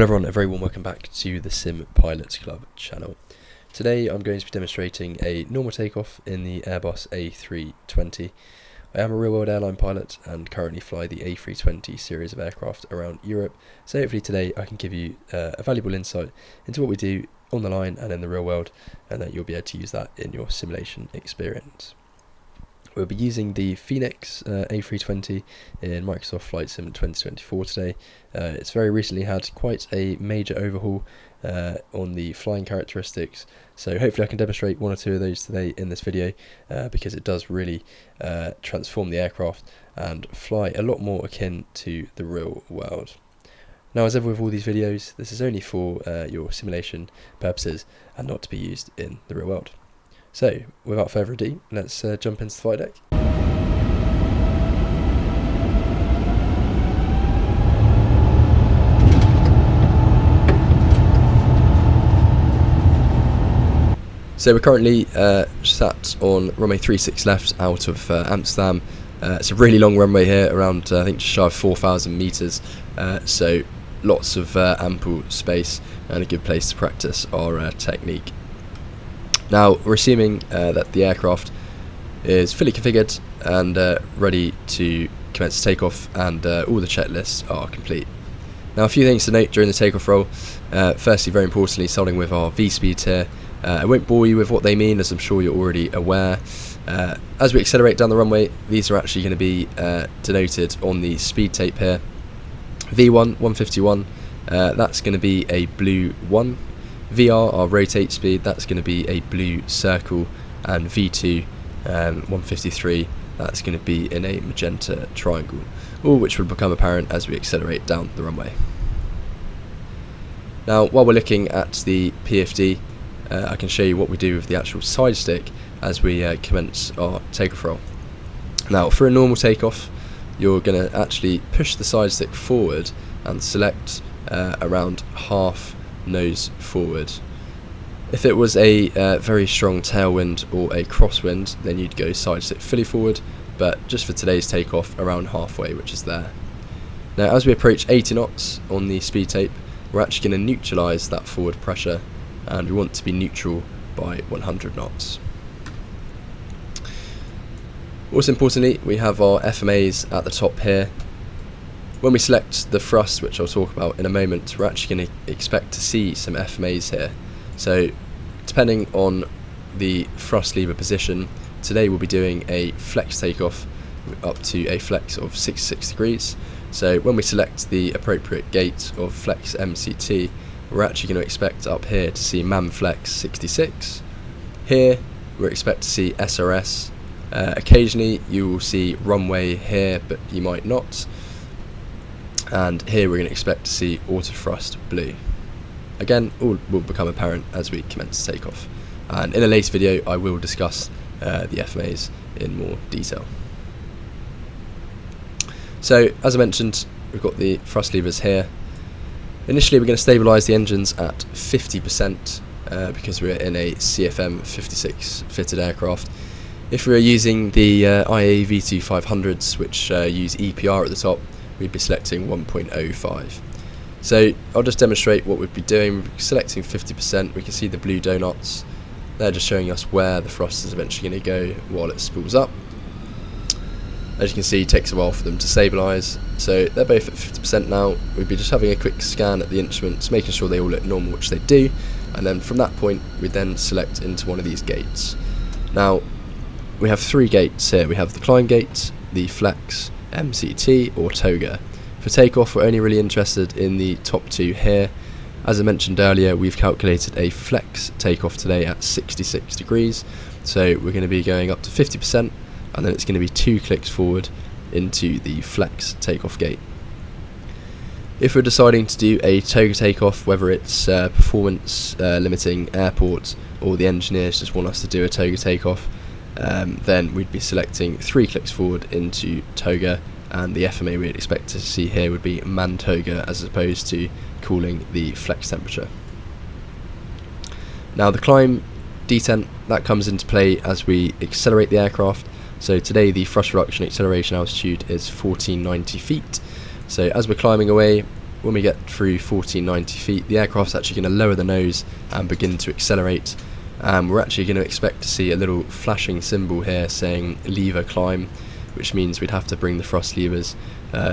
Hello everyone, a very warm welcome back to the Sim Pilots Club channel. Today I'm going to be demonstrating a normal takeoff in the Airbus A320. I am a real world airline pilot and currently fly the A320 series of aircraft around Europe, so hopefully today I can give you a valuable insight into what we do on the line and in the real world, and that you'll be able to use that in your simulation experience. We'll be using the Fenix A320 in Microsoft Flight Sim 2024 today. It's very recently had quite a major overhaul on the flying characteristics, so hopefully I can demonstrate one or two of those today in this video, because it does really transform the aircraft and fly a lot more akin to the real world. Now, as ever with all these videos, this is only for your simulation purposes and not to be used in the real world. So, without further ado, let's jump into the flight deck. So we're currently sat on runway 36 left out of Amsterdam. It's a really long runway here, around I think just shy of 4,000 metres, so lots of ample space and a good place to practice our technique. Now, we're assuming that the aircraft is fully configured and ready to commence takeoff, and all the checklists are complete. Now, a few things to note during the takeoff roll. Firstly, very importantly, starting with our V-speeds here. I won't bore you with what they mean, as I'm sure you're already aware. As we accelerate down the runway, these are actually going to be denoted on the speed tape here. V1, 151, that's going to be a blue 1. VR, our rotate speed, that's going to be a blue circle, and V2, 153, that's going to be in a magenta triangle, all which will become apparent as we accelerate down the runway. Now, while we're looking at the PFD, I can show you what we do with the actual side stick as we commence our takeoff roll. Now, for a normal takeoff, you're going to actually push the side stick forward and select around half nose forward. If it was a very strong tailwind or a crosswind, then you'd go side stick fully forward, but just for today's takeoff, around halfway, which is there. Now, as we approach 80 knots on the speed tape, we're actually going to neutralise that forward pressure, and we want to be neutral by 100 knots. Also importantly, we have our FMAs at the top here. When we select the thrust, which I'll talk about in a moment, we're actually going to expect to see some FMAs here. So, depending on the thrust lever position, today we'll be doing a flex takeoff up to a flex of 66 degrees. So when we select the appropriate gate of flex MCT, we're actually going to expect up here to see man flex 66. Here, we expect to see SRS. Occasionally you will see runway here, but you might not. And here we're going to expect to see auto thrust blue. Again, all will become apparent as we commence takeoff, and in a later video I will discuss the FMAs in more detail. So, as I mentioned, we've got the thrust levers here. Initially we're going to stabilise the engines at 50% because we're in a CFM56 fitted aircraft. If we were using the IA V2500s, which use EPR at the top, we'd be selecting 1.05. So I'll just demonstrate what we'd be doing. We'd be selecting 50%. We can see the blue donuts. They're just showing us where the thrust is eventually going to go while it spools up. As you can see, it takes a while for them to stabilise. So they're both at 50% now. We'd be just having a quick scan at the instruments, making sure they all look normal, which they do. And then from that point, we then select into one of these gates. Now, we have three gates here. We have the climb gate, the flex, MCT, or toga. For takeoff, we're only really interested in the top two here. As I mentioned earlier, we've calculated a flex takeoff today at 66 degrees, so we're going to be going up to 50%, and then it's going to be 2 clicks forward into the flex takeoff gate. If we're deciding to do a toga takeoff, whether it's performance limiting airport or the engineers just want us to do a toga takeoff, then we'd be selecting 3 clicks forward into toga, and the FMA we'd expect to see here would be man toga as opposed to cooling the flex temperature. Now, the climb detent, that comes into play as we accelerate the aircraft. So today the thrust reduction acceleration altitude is 1490 feet. So as we're climbing away, when we get through 1490 feet, the aircraft's actually going to lower the nose and begin to accelerate. We're actually going to expect to see a little flashing symbol here saying lever climb, which means we'd have to bring the thrust levers,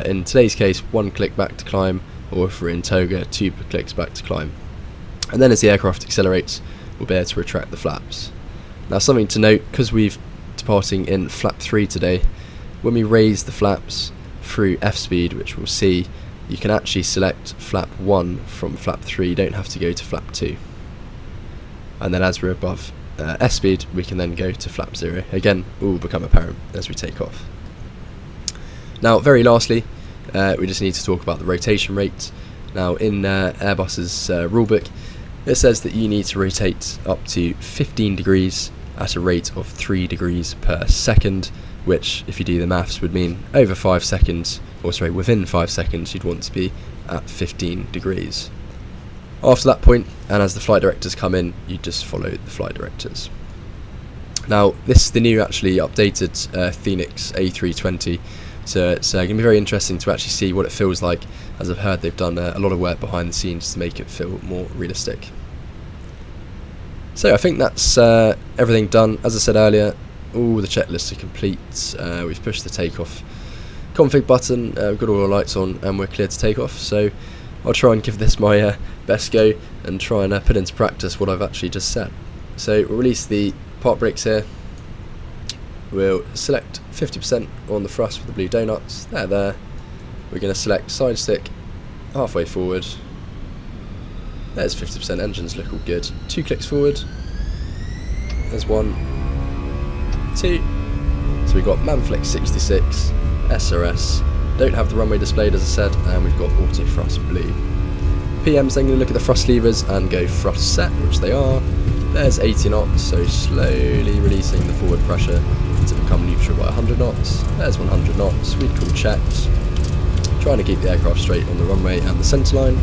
in today's case 1 click back to climb, or if we're in toga 2 clicks back to climb. And then as the aircraft accelerates, we'll be able to retract the flaps. Now something to note, because we've departing in flap 3 today, when we raise the flaps through F speed, which we'll see, you can actually select flap 1 from flap 3, you don't have to go to flap 2. And then as we're above S speed, we can then go to flap 0. Again, all will become apparent as we take off. Now very lastly, we just need to talk about the rotation rate. Now in Airbus's rulebook, it says that you need to rotate up to 15 degrees at a rate of 3 degrees per second, which, if you do the maths, would mean over 5 seconds, or sorry, within 5 seconds, you'd want to be at 15 degrees. After that point, and as the flight directors come in, you just follow the flight directors. Now, this is the new, actually updated Fenix A320, so it's going to be very interesting to actually see what it feels like, as I've heard they've done a lot of work behind the scenes to make it feel more realistic. So I think that's everything done. As I said earlier, all the checklists are complete. We've pushed the takeoff config button, we've got all our lights on, and we're clear to take off. So I'll try and give this my best go and try and put into practice what I've actually just said. So we'll release the park brakes here. We'll select 50% on the thrust with the blue donuts. They're there. We're going to select side stick halfway forward. There's 50%, engines look all good. 2 clicks forward. There's 1, 2. So we've got Manflex 66, SRS. Don't have the runway displayed, as I said, and we've got auto thrust blue. PM's then going to look at the thrust levers and go thrust set, which they are. There's 80 knots, so slowly releasing the forward pressure to become neutral by 100 knots. There's 100 knots, speed call checked. Trying to keep the aircraft straight on the runway and the centre line.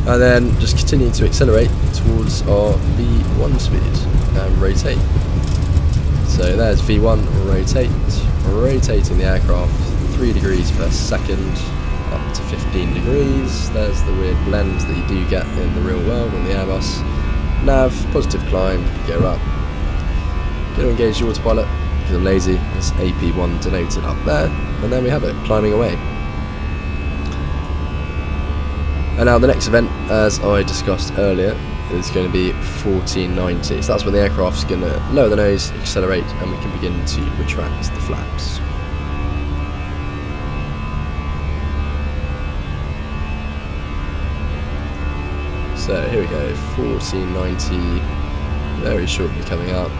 And then just continue to accelerate towards our V1 speed and rotate. So there's V1, rotating the aircraft 3 degrees per second up to 15 degrees. There's the weird blend that you do get in the real world on the Airbus. Nav, positive climb, gear up. Going to engage the autopilot because I'm lazy. There's AP1 denoted up there, and then we have it climbing away. And now the next event, as I discussed earlier, is going to be 1490. So that's when the aircraft's going to lower the nose, accelerate, and we can begin to retract the flaps. So here we go, 1490, very shortly coming up.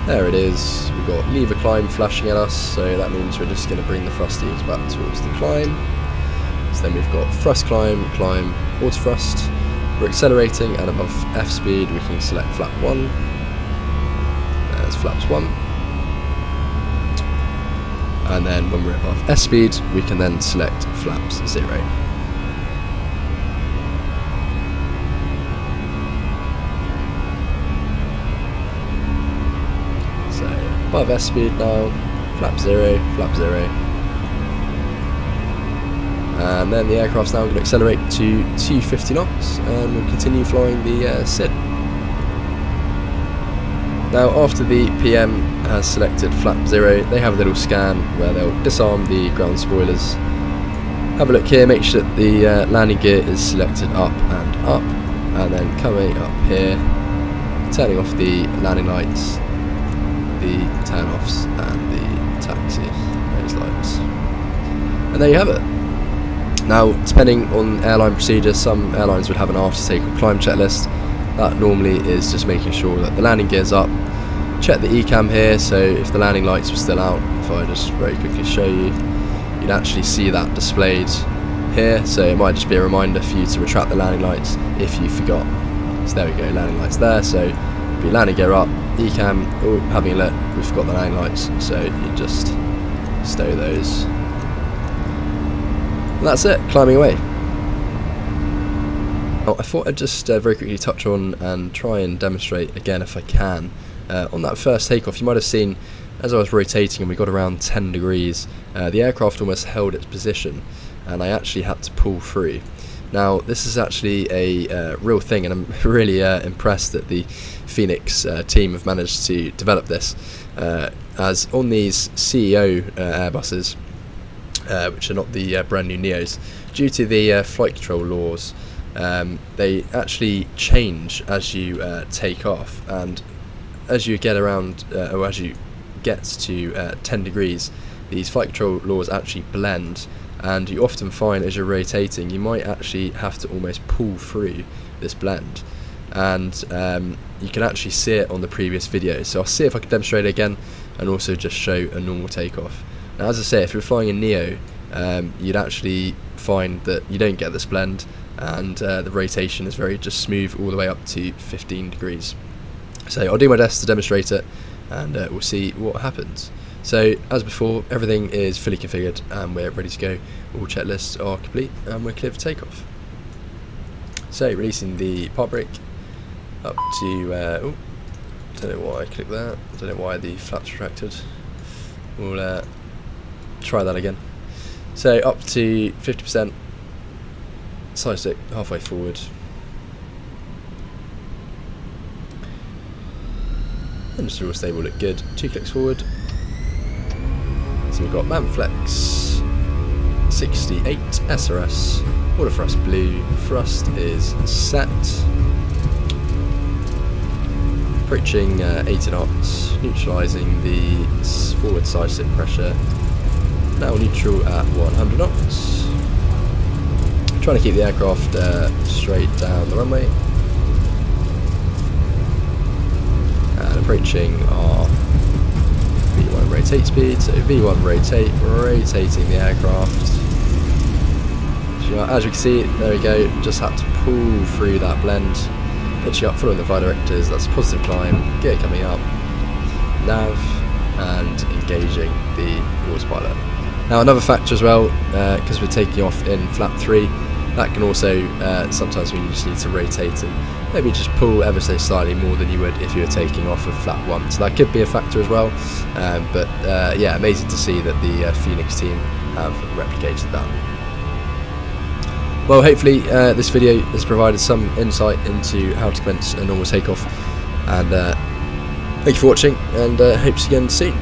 There it is, we've got lever climb flashing at us, so that means we're just going to bring the thrust levers back towards the climb. So then we've got thrust climb, climb, auto thrust. We're accelerating, and above F speed we can select flap 1. There's flaps 1. And then when we're above S speed we can then select flaps 0. So above S speed now, flap 0, flap 0. And then the aircraft's now going to accelerate to 250 knots and we'll continue flying the SID. Now after the PM has selected flap 0, they have a little scan where they'll disarm the ground spoilers. Have a look here, make sure that the landing gear is selected up, and then coming up here, turning off the landing lights, the turn-offs and the taxi, those lights. And there you have it. Now, depending on airline procedure, some airlines would have an after takeoff climb checklist. That normally is just making sure that the landing gear's up. Check the ECAM here, so if the landing lights were still out, if I just very quickly show you, you'd actually see that displayed here, so it might just be a reminder for you to retract the landing lights if you forgot. So there we go, landing lights there, so be landing gear up, ECAM, oh, having a look, we forgot the landing lights, so you just stow those. And that's it, climbing away. Now, I thought I'd just very quickly touch on and try and demonstrate again if I can. On that first takeoff you might have seen as I was rotating and we got around 10 degrees, the aircraft almost held its position, and I actually had to pull through. Now, this is actually a real thing, and I'm really impressed that the Fenix team have managed to develop this, as on these CEO Airbuses, which are not the brand new Neos, due to the flight control laws, they actually change as you take off, and as you get around, or as you get to 10 degrees, these flight control laws actually blend, and you often find as you're rotating you might actually have to almost pull through this blend, and you can actually see it on the previous video. So I'll see if I can demonstrate it again and also just show a normal takeoff. Now, as I say, if you're flying a Neo, you'd actually find that you don't get this blend, and the rotation is very just smooth all the way up to 15 degrees. So I'll do my best to demonstrate it, and we'll see what happens. So as before, everything is fully configured and we're ready to go. All checklists are complete and we're clear for takeoff. So releasing the part brake up to, don't know why I clicked that, don't know why the flaps retracted. We'll try that again. So up to 50%, side stick halfway forward. And just all stable, look good. 2 clicks forward. So we've got MSF2024 68 SRS, auto thrust blue, thrust is set, approaching 80 knots, neutralising the forward side stick pressure, now neutral at 100 knots, trying to keep the aircraft straight down the runway, and approaching our V1 rotate speed. So V1 rotate, rotating the aircraft. So as you can see, there we go, just had to pull through that blend, pitching up, following the flight directors, that's positive climb, gear coming up, nav, and engaging the autopilot. Now another factor as well, because we're taking off in flap 3, that can also sometimes mean you just need to rotate and maybe just pull ever so slightly more than you would if you were taking off of flap 1. So that could be a factor as well, but yeah, amazing to see that the Fenix team have replicated that. Well, hopefully this video has provided some insight into how to commence a normal takeoff, and thank you for watching, and hope to see you again soon.